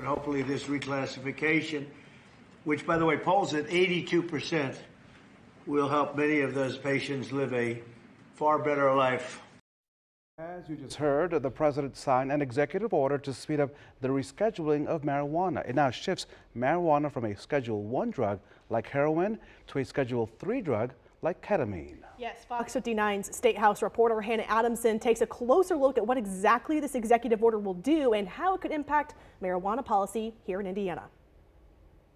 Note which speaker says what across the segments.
Speaker 1: but hopefully this reclassification, which, by the way, polls at 82%, will help many of those patients live a far better life.
Speaker 2: As you just heard, the president signed an executive order to speed up the rescheduling of marijuana. It now shifts marijuana from a Schedule 1 drug like heroin to a Schedule 3 drug like ketamine.
Speaker 3: Yes, Fox 59's State House reporter Hannah Adamson takes a closer look at what exactly this executive order will do and how it could impact marijuana policy here in Indiana.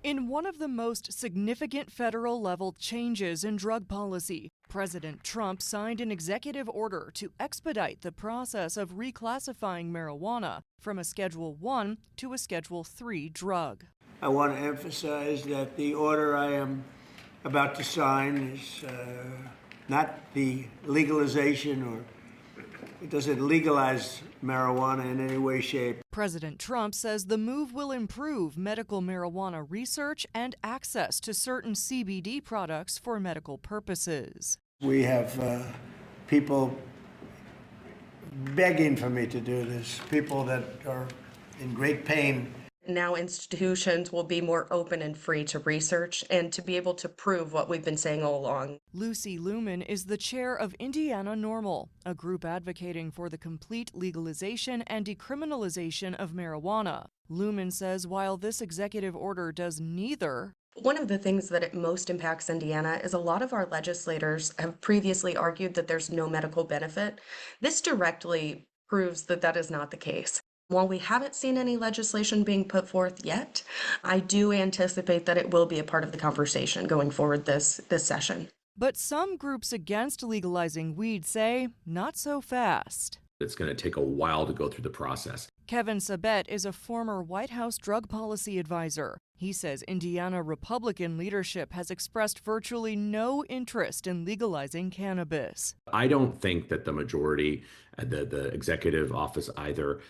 Speaker 4: In one of the most significant federal level changes in drug policy, President Trump signed an executive order to expedite the process of reclassifying marijuana from a Schedule 1 to a Schedule 3 drug.
Speaker 1: I want to emphasize that the order I am about to sign is not the legalization, or it doesn't legalize marijuana in any way, shape.
Speaker 4: President Trump says the move will improve medical marijuana research and access to certain CBD products for medical purposes.
Speaker 1: We have people begging for me to do this, people that are in great pain.
Speaker 5: Now institutions will be more open and free to research and to be able to prove what we've been saying all along.
Speaker 4: Lucy Lumen is the chair of Indiana NORML, a group advocating for the complete legalization and decriminalization of marijuana. Lumen says while this executive order does neither,
Speaker 5: one of the things that it most impacts Indiana is a lot of our legislators have previously argued that there's no medical benefit. This directly proves that that is not the case. While we haven't seen any legislation being put forth yet, I do anticipate that it will be a part of the conversation going forward this session.
Speaker 4: But some groups against legalizing weed say not so fast.
Speaker 6: It's going to take a while to go through the process.
Speaker 4: Kevin Sabet is a former White House drug policy advisor. He says Indiana Republican leadership has expressed virtually no interest in legalizing cannabis.
Speaker 6: I don't think that the majority, the executive office either,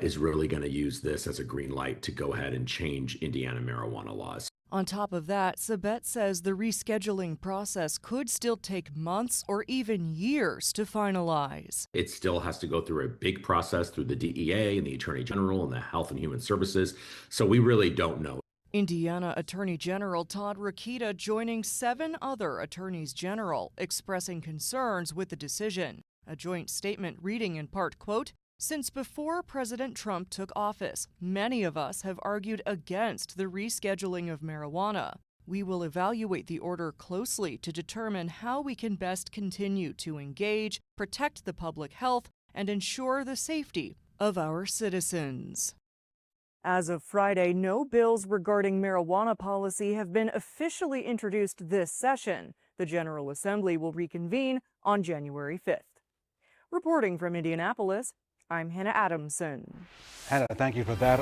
Speaker 6: is really going to use this as a green light to go ahead and change Indiana marijuana laws.
Speaker 4: On top of that, Sabet says the rescheduling process could still take months or even years to finalize.
Speaker 6: It still has to go through a big process through the DEA and the Attorney General and the Health and Human Services, so we really don't know.
Speaker 4: Indiana Attorney General Todd Rokita joining 7 other attorneys general expressing concerns with the decision. A joint statement reading in part, quote, "Since before President Trump took office, many of us have argued against the rescheduling of marijuana. We will evaluate the order closely to determine how we can best continue to engage, protect the public health, and ensure the safety of our citizens." As of Friday, no bills regarding marijuana policy have been officially introduced this session. The General Assembly will reconvene on January 5th. Reporting from Indianapolis, I'm Hannah Adamson.
Speaker 2: Hannah, thank you for that.